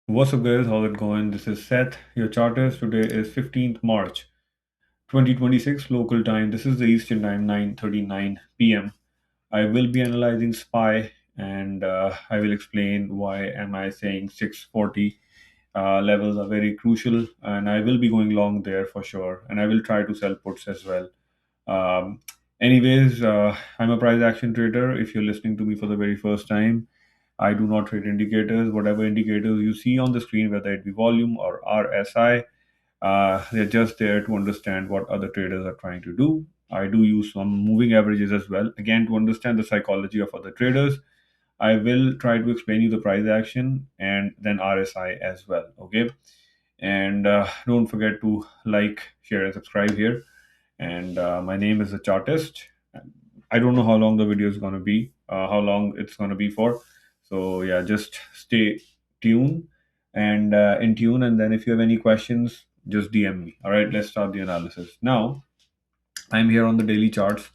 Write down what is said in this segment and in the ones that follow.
What's up, guys? How's it going? This is Seth, your chartist. Today is 15th March 2026 local time. This is the Eastern time, 9:39 p.m. I will be analyzing SPY and I will explain why am I saying 640 levels are very crucial, and I will be going long there for sure, and I will try to sell puts as well. Um, I'm a price action trader. If you're listening to me for the very first time, I do not trade indicators. Whatever indicators you see on the screen, whether it be volume or RSI, they're just there to understand what other traders are trying to do. I do use some moving averages as well, again, to understand the psychology of other traders. I will try to explain you the price action and then RSI as well. Okay. And don't forget to like, share, and subscribe here. And my name is the Chartist. I don't know how long the video is going to be, how long it's going to be for. So yeah, just stay tuned and in tune. And then if you have any questions, just DM me. All right, let's start the analysis. Now, I'm here on the daily charts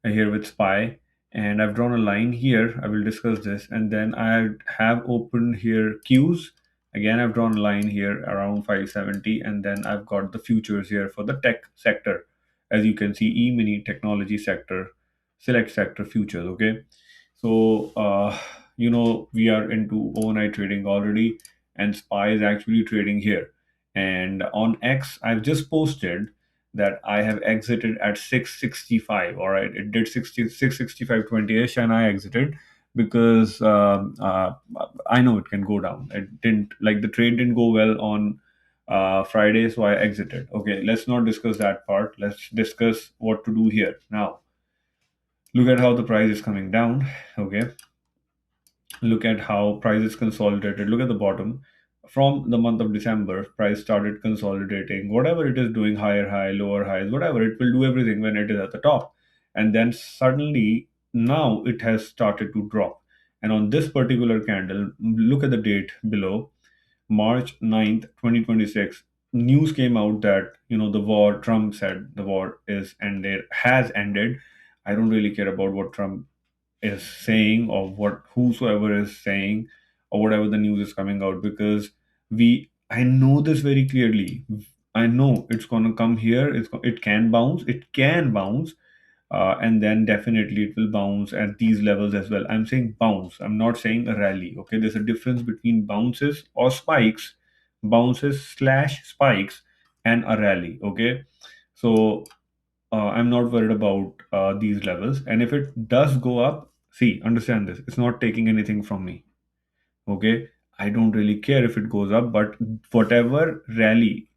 here with SPY, and I've drawn a line here. I will discuss this, and then I have opened here Qs. Again, I've drawn a line here around 570, and then I've got the futures here for the tech sector. As you can see, E-mini technology sector, select sector futures. Okay, so we are into overnight trading already, and SPY is actually trading here. And on X, I've just posted that I have exited at 665. All right, it did 665.20ish, and I exited because I know it can go down. It didn't like the trade didn't go well on Friday, so I exited. Okay, let's not discuss that part. Let's discuss what to do here now. Look at how the price is coming down. Okay, look at how price is consolidated. Look at the bottom. From the month of December, price started consolidating. Whatever it is doing, higher high, lower highs, whatever, it will do everything when it is at the top. And then suddenly, now it has started to drop. And on this particular candle, look at the date below, March 9th, 2026. News came out that, the war, Trump said the war is ended, has ended. I don't really care about what Trump is saying or what whosoever is saying or whatever the news is coming out, because we I know this very clearly. I know it's going to come here. It can bounce, and then definitely it will bounce at these levels as well. I'm saying bounce, I'm not saying a rally. Okay, there's a difference between bounces or spikes, bounces slash spikes, and a rally. Okay, so I'm not worried about these levels. And if it does go up, see, understand this. It's not taking anything from me. Okay. I don't really care if it goes up, but whatever rally,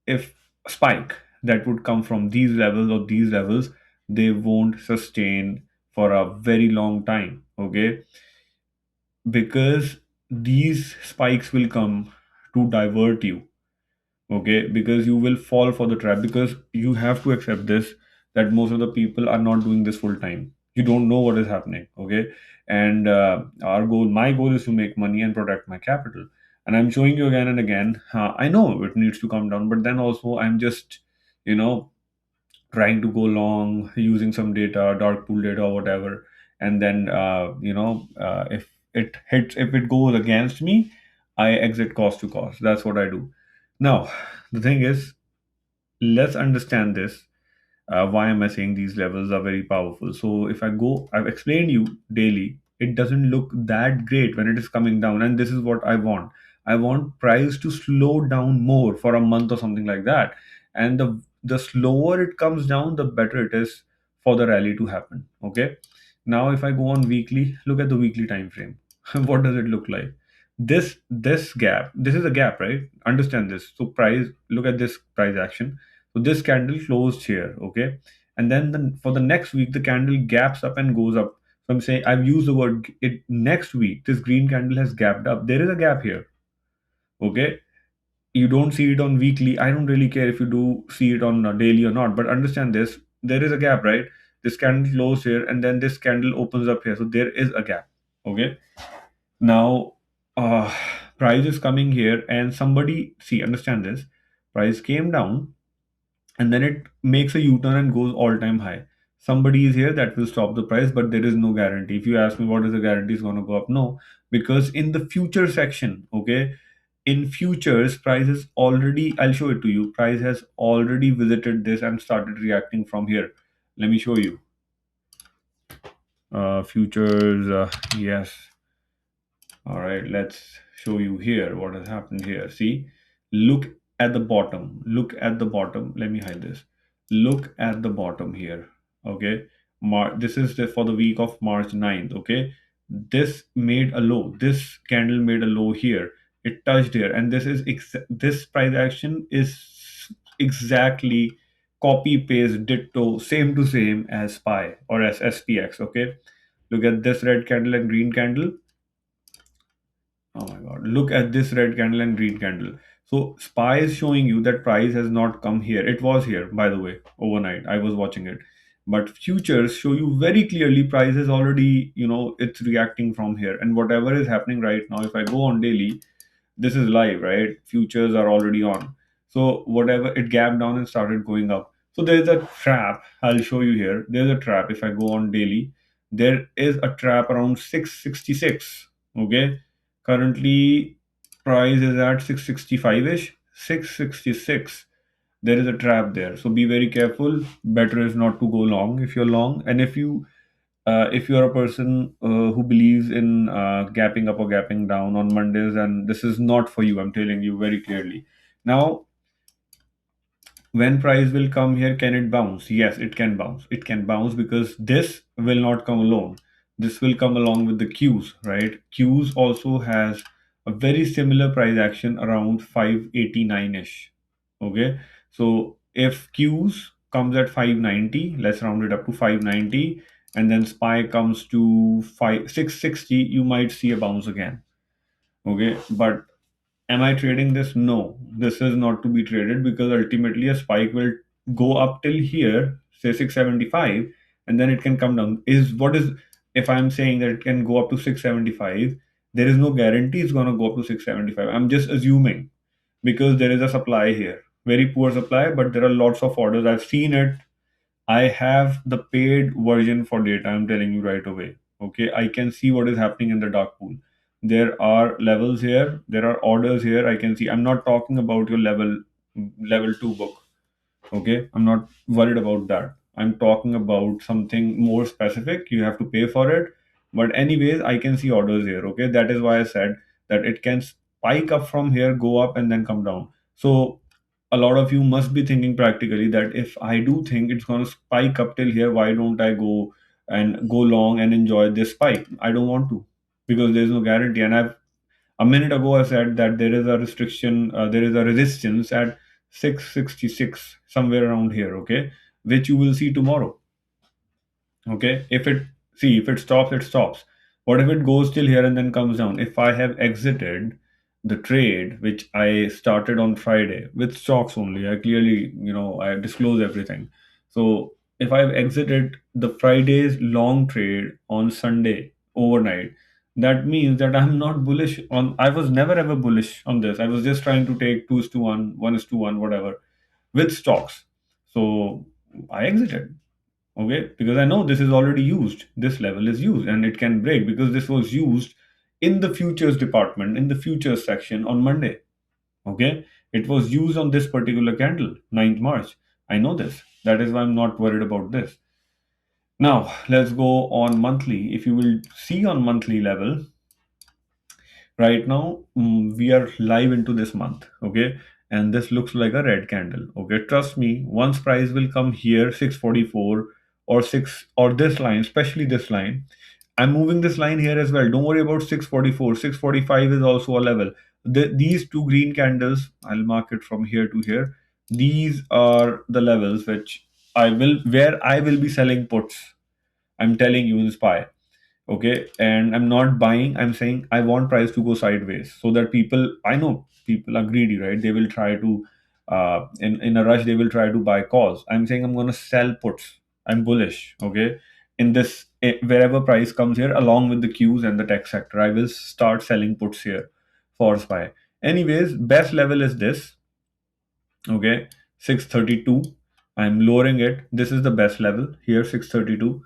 if spike that would come from these levels or these levels, they won't sustain for a very long time. Okay. Because these spikes will come to divert you. Okay, because you will fall for the trap, because you have to accept this, that most of the people are not doing this full time. You don't know what is happening. Okay, and my goal is to make money and protect my capital, and I'm showing you again and again. I know it needs to come down, but then also I'm just you know trying to go long using some data, dark pool data or whatever, and then if it goes against me, I exit cost to cost. That's what I do. Now, the thing is, let's understand this. Why am I saying these levels are very powerful? So if I've explained you daily, it doesn't look that great when it is coming down, and this is what I want. I want price to slow down more for a month or something like that, and the slower it comes down, the better it is for the rally to happen. Okay. Now, if I go on weekly, look at the weekly time frame. What does it look like? This gap. This is a gap, right? Understand this. So price. Look at this price action. So this candle closed here, okay? And then for the next week, the candle gaps up and goes up. So I'm saying I've used the word it next week. This green candle has gapped up. There is a gap here, okay? You don't see it on weekly. I don't really care if you do see it on daily or not, but understand this. There is a gap, right? This candle closed here, and then this candle opens up here. So there is a gap, okay? Now, uh, price is coming here, and somebody see understand this. Price came down, and then it makes a U-turn and goes all-time high. Somebody is here that will stop the price, but there is no guarantee. If you ask me what is the guarantee is going to go up, no, because in the future section, okay, in futures, price is already, I'll show it to you, price has already visited this and started reacting from here. Let me show you. Futures, yes. All right, let's show you here what has happened here. See, look at the bottom. Look at the bottom. Let me hide this. Look at the bottom here. Okay. This is for the week of March 9th. Okay. This made a low. This candle made a low here. It touched here. And this price action is exactly copy paste ditto same to same as SPY or as SPX. Okay. Look at this red candle and green candle. Oh my God. Look at this red candle and green candle. So SPY is showing you that price has not come here. It was here, by the way, overnight. I was watching it. But futures show you very clearly price is already, it's reacting from here. And whatever is happening right now, if I go on daily, this is live, right? Futures are already on. So whatever, it gapped down and started going up. So there's a trap. I'll show you here. There's a trap. If I go on daily, there is a trap around 666. Okay. Currently, price is at 665 ish. 666. There is a trap there. So be very careful. Better is not to go long if you're long. And if you're a person who believes in gapping up or gapping down on Mondays, and this is not for you, I'm telling you very clearly. Now, when price will come here, can it bounce? Yes, it can bounce. It can bounce because this will not come alone. This will come along with the Qs, right? Qs also has a very similar price action around 589-ish. Okay. So if Qs comes at 590, let's round it up to 590, and then SPY comes to 660, you might see a bounce again. Okay. But am I trading this? No, this is not to be traded because ultimately a spike will go up till here, say 675, and then it can come down. If I'm saying that it can go up to 675, there is no guarantee it's going to go up to 675. I'm just assuming because there is a supply here. Very poor supply, but there are lots of orders. I've seen it. I have the paid version for data. I'm telling you right away. Okay, I can see what is happening in the dark pool. There are levels here. There are orders here. I can see. I'm not talking about your level two book. Okay, I'm not worried about that. I'm talking about something more specific. You have to pay for it. But anyways, I can see orders here. Okay, that is why I said that it can spike up from here, go up, and then come down. So a lot of you must be thinking practically that if I do think it's going to spike up till here, why don't I go long and enjoy this spike? I don't want to because there's no guarantee. And I've a minute ago I said that there is a restriction, there is a resistance at 666 somewhere around here. Okay, which you will see tomorrow. Okay, if it stops, it stops. What if it goes till here and then comes down? If I have exited the trade which I started on Friday with stocks only, I clearly, I disclose everything. So if I've exited the Friday's long trade on Sunday overnight, that means that I'm not bullish on, I was never ever bullish on this. I was just trying to take 2 is to 1, 1 is to 1, whatever, with stocks. So I exited. Okay, because I know this is already used, this level is used and it can break because this was used in the futures department, in the futures section on Monday. Okay, it was used on this particular candle, 9th March. I know this. That is why I'm not worried about this. Now let's go on monthly. If you will see on monthly level, right now we are live into this month. Okay, and this looks like a red candle. Okay, trust me, once price will come here 644 or 6 or this line, especially this line. I'm moving this line here as well. Don't worry about 644. 645 is also a level. These two green candles, I'll mark it from here to here. These are the levels where I will be selling puts. I'm telling you in SPY. Okay, and I'm not buying. I'm saying I want price to go sideways so that I know people are greedy, right? They will try to in a rush they will try to buy calls. I'm saying I'm going to sell puts. I'm bullish. Okay, in this wherever price comes here along with the Qs and the tech sector, I will start selling puts here for SPY. Anyways, best level is this. Okay, 632. I'm lowering it. This is the best level here, 632.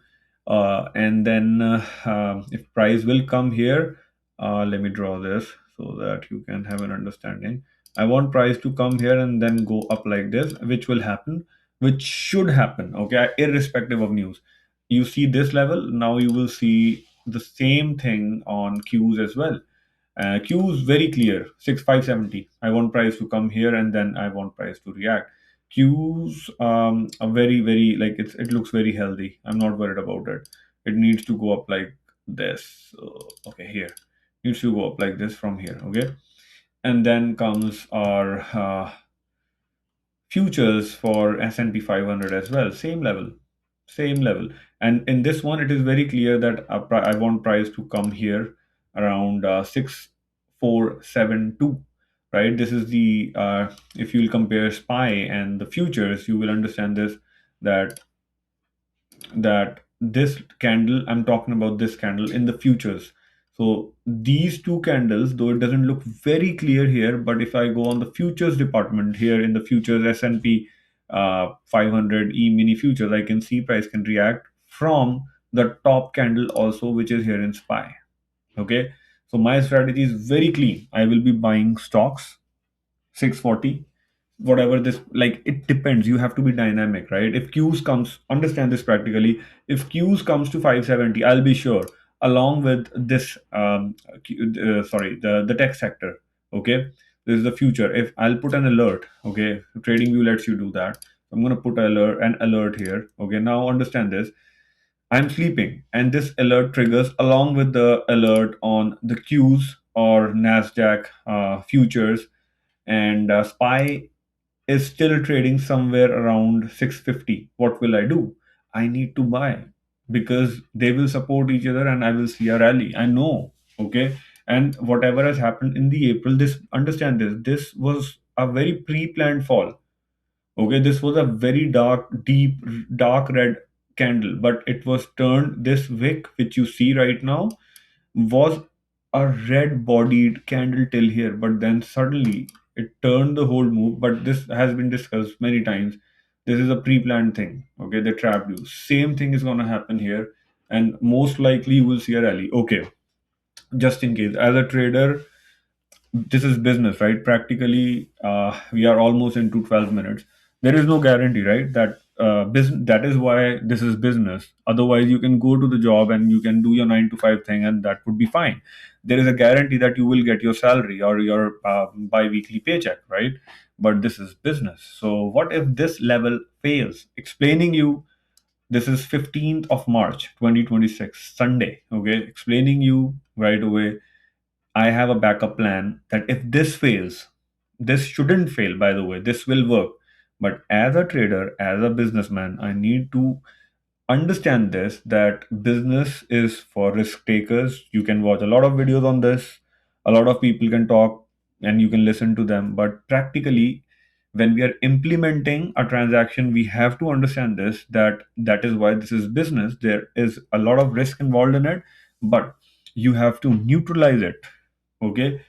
And then if price will come here, let me draw this. so that you can have an understanding. I want price to come here and then go up like this, which will happen, which should happen, okay, irrespective of news. You see this level, now you will see the same thing on Qs as well. Q is very clear, 6570. I want price to come here and then I want price to react. Q's are very, very, like it looks very healthy. I'm not worried about it. It needs to go up like this. Okay, here. Needs to go up like this from here. Okay. And then comes our futures for S&P 500 as well. Same level, same level. And in this one, it is very clear that I want price to come here around 6472, right? This is the if you'll compare SPY and the futures, you will understand this, that this candle, I'm talking about this candle in the futures. So these two candles, though it doesn't look very clear here, but if I go on the futures department here in the futures S&P 500 E-mini futures, I can see price can react from the top candle also, which is here in SPY. Okay. So my strategy is very clean. I will be buying stocks 640, whatever this, like, it depends. You have to be dynamic, right? If Qs comes, understand this practically, if Qs comes to 570, I'll be sure, along with this sorry, the tech sector. Okay, this is the future. If I'll put an alert, okay, trading view lets you do that. I'm going to put an alert here. Okay, now understand this. I'm sleeping, and this alert triggers along with the alert on the Qs or Nasdaq futures, and SPY is still trading somewhere around 650. What will I do? I need to buy, because they will support each other and I will see a rally. I know. Okay. And whatever has happened in the April, this, understand this, this was a very pre-planned fall. Okay. This was a very dark, deep, dark red candle, but it was turned, this wick, which you see right now, was a red bodied candle till here, but then suddenly it turned the whole move. But this has been discussed many times. This is a pre-planned thing. Okay, they trapped you. Same thing is gonna happen here, and most likely you will see a rally. Okay, just in case, as a trader, this is business, right? Practically, we are almost into 12 minutes. There is no guarantee, right? That business, that is why this is business. Otherwise, you can go to the job and you can do your 9 to 5 thing, and that would be fine. There is a guarantee that you will get your salary or your bi-weekly paycheck, right? But this is business. So what if this level fails? Explaining you, this is 15th of March 2026, Sunday. Okay, explaining you right away, I have a backup plan that if this fails, this shouldn't fail, by the way, this will work. But as a trader, as a businessman, I need to understand this, that business is for risk takers. You can watch a lot of videos on this, a lot of people can talk and you can listen to them. But practically, when we are implementing a transaction, we have to understand this, that that is why this is business. There is a lot of risk involved in it, but you have to neutralize it. Okay,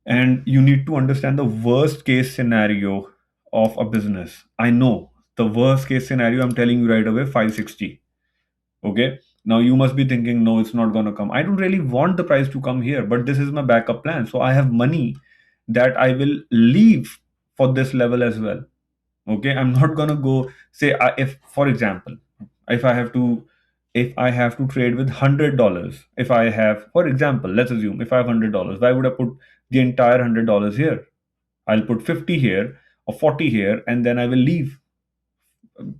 and you need to understand the worst case scenario of a business. I know the worst case scenario, I'm telling you right away, 560. Okay, now you must be thinking, no, it's not going to come. I don't really want the price to come here, but this is my backup plan, so I have money that I will leave for this level as well. Okay, I'm not going to go say, if for example, if I have to, if I have to trade with $100, if I have, for example, let's assume if I have $100, why would I put the entire $100 here? I'll put 50 here or 40 here, and then I will leave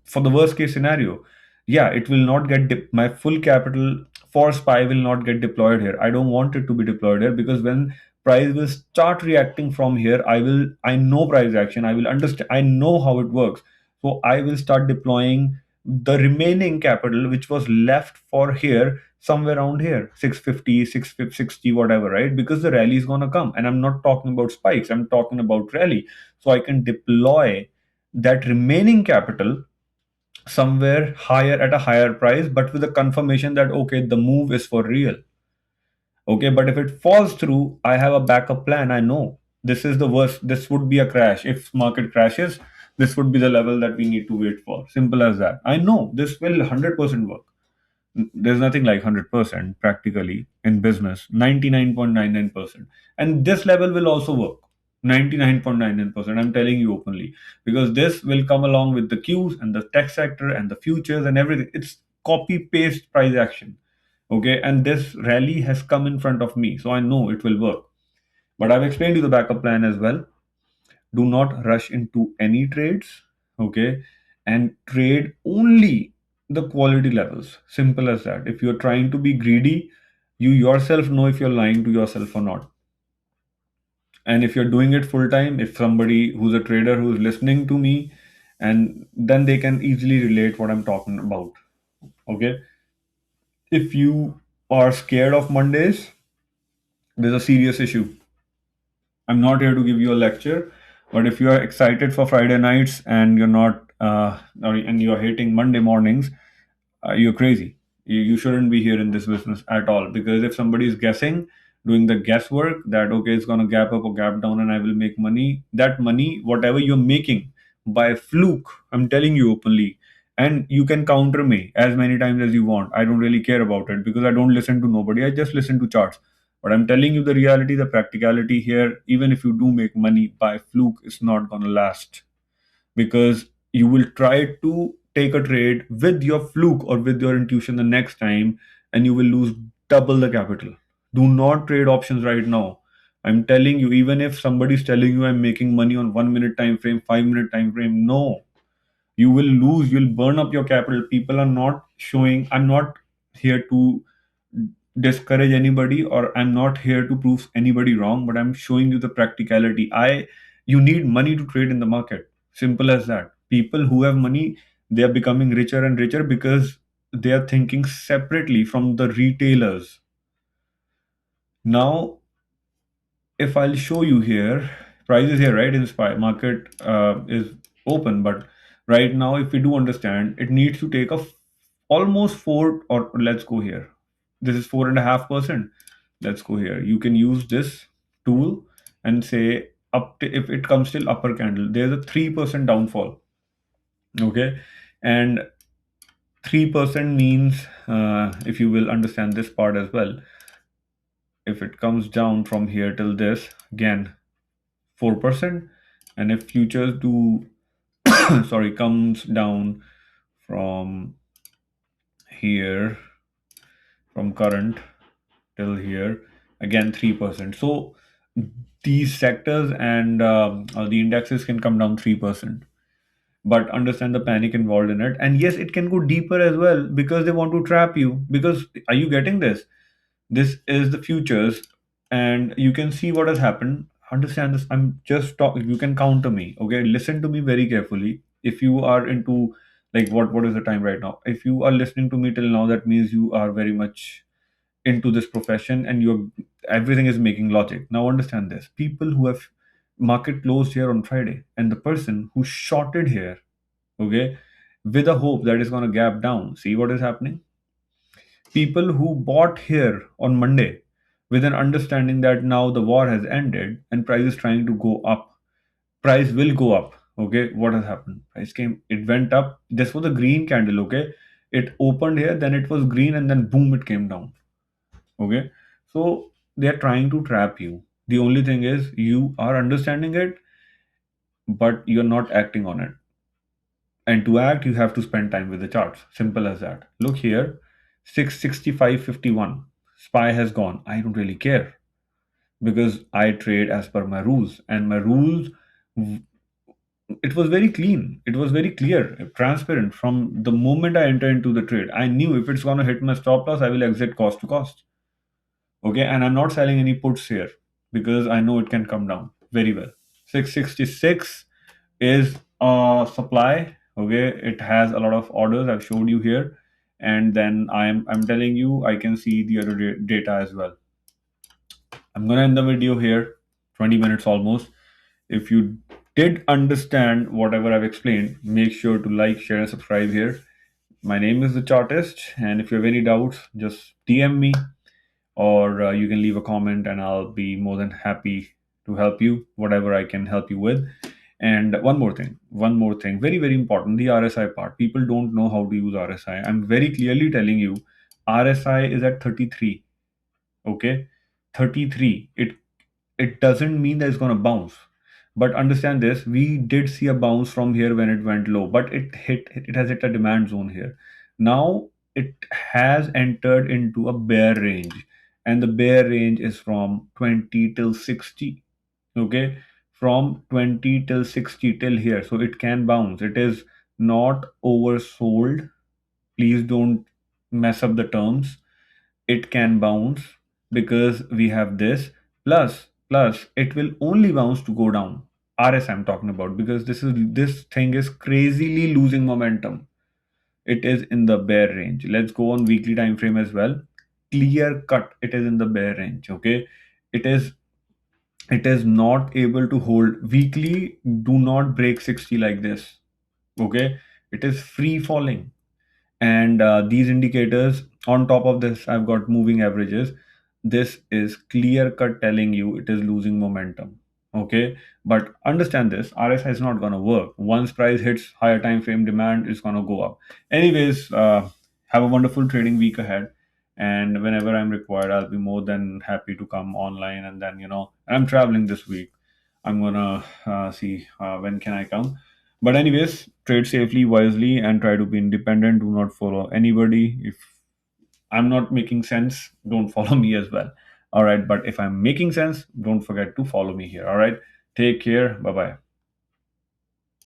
for the worst case scenario. Yeah, it will not get my full capital for SPY will not get deployed here. I don't want it to be deployed here, because when price will start reacting from here, I know price action, I will understand, I know how it works. So I will start deploying the remaining capital which was left for here, somewhere around here, 650, 660, whatever, right? Because the rally is going to come, and I'm not talking about spikes, I'm talking about rally. So I can deploy that remaining capital somewhere higher at a higher price, but with a confirmation that okay, the move is for real. Okay, but if it falls through, I have a backup plan. I know this is the worst, this would be a crash. If market crashes, this would be the level that we need to wait for. Simple as that. I know this will 100% work. There's nothing like 100% practically in business. 99.99%, and this level will also work. 99.99%, I'm telling you openly, because this will come along with the cues and the tech sector and the futures and everything. It's copy paste price action. Okay, and this rally has come in front of me, so I know it will work. But I've explained you the backup plan as well. Do not rush into any trades. Okay, and trade only the quality levels. Simple as that. If you're trying to be greedy, you yourself know if you're lying to yourself or not. And if you're doing it full time, if somebody who's a trader who's listening to me, and then they can easily relate what I'm talking about. Okay, if you are scared of Mondays, there's a serious issue. I'm not here to give you a lecture, but if you are excited for Friday nights and you're not, and you're hating Monday mornings, you're crazy. You shouldn't be here in this business at all. Because if somebody is guessing, doing the guesswork that okay, it's gonna gap up or gap down, and I will make money. That money, whatever you're making by fluke, I'm telling you openly. And you can counter me as many times as you want. I don't really care about it because I don't listen to nobody. I just listen to charts. But I'm telling you the reality, the practicality here. Even if you do make money by fluke, it's not gonna last, because you will try to take a trade with your fluke or with your intuition the next time, and you will lose double the capital. Do not trade options right now. I'm telling you, even if somebody's telling you I'm making money on 1 minute time frame, 5 minute time frame, no, you will lose, you'll burn up your capital. People are not showing. I'm not here to discourage anybody, or I'm not here to prove anybody wrong, but I'm showing you the practicality. You need money to trade in the market. Simple as that. People who have money, they are becoming richer and richer because they are thinking separately from the retailers. Now, if I'll show you here, price is here, right? In SPY market is open, but right now, if we do understand, it needs to take almost four, or let's go here. This is 4.5%. Let's go here. You can use this tool and say up to, if it comes till upper candle, there's a 3% downfall. Okay, and 3% means, if you will understand this part as well, if it comes down from here till this, again 4%. And if futures do sorry, comes down from here, from current till here, again 3%. So these sectors and the indexes can come down 3%. But understand the panic involved in it. And yes, it can go deeper as well, because they want to trap you. Because are you getting this? This is the futures, and you can see what has happened. Understand this. I'm just talking. You can counter me. Okay, listen to me very carefully. If you are into, like, what is the time right now? If you are listening to me till now, that means you are very much into this profession, and you're everything is making logic. Now understand this. People who have market closed here on Friday, and the person who shorted here, okay, with a hope that it's going to gap down. See what is happening? People who bought here on Monday with an understanding that now the war has ended and price is trying to go up. Price will go up. Okay, what has happened? Price came, it went up. This was a green candle. Okay, it opened here, then it was green, and then boom, it came down. Okay, so they are trying to trap you. The only thing is you are understanding it, but you're not acting on it. And to act, you have to spend time with the charts. Simple as that. Look here, 665.51. SPY has gone. I don't really care, because I trade as per my rules. And my rules, it was very clean. It was very clear, transparent. From the moment I enter into the trade, I knew if it's going to hit my stop loss, I will exit cost to cost. Okay, and I'm not selling any puts here because I know it can come down very well. 666 is a supply. Okay, it has a lot of orders. I've showed you here, and then I'm telling you I can see the other data as well. I'm gonna end the video here. 20 minutes almost. If you did understand whatever I've explained, make sure to like, share, and subscribe here. My name is the Chartist, and if you have any doubts, just DM me, or you can leave a comment, and I'll be more than happy to help you, whatever I can help you with. And one more thing, very, very important, the RSI part. People don't know how to use RSI. I'm very clearly telling you RSI is at 33. Okay, 33. It doesn't mean that it's going to bounce. But understand this, we did see a bounce from here when it went low, but it has hit a demand zone here. Now it has entered into a bear range, and the bear range is from 20 till 60. Okay, from 20 till 60 till here. So it can bounce. It is not oversold. Please don't mess up the terms. It can bounce because we have this, plus it will only bounce to go down. RS I'm talking about, because this thing is crazily losing momentum. It is in the bear range. Let's go on weekly time frame as well. Clear cut, it is in the bear range. Okay, it is it is not able to hold weekly. Do not break 60 like this. Okay, it is free falling. And these indicators, on top of this, I've got moving averages. This is clear cut telling you it is losing momentum. Okay, but understand this, RSI is not going to work. Once price hits higher time frame demand, it's going to go up. Anyways, have a wonderful trading week ahead, and whenever I'm required, I'll be more than happy to come online. And then, I'm traveling this week. I'm gonna see when can I come. But anyways, trade safely, wisely, and try to be independent. Do not follow anybody. If I'm not making sense, don't follow me as well. All right. But if I'm making sense, don't forget to follow me here. All right. Take care. Bye bye.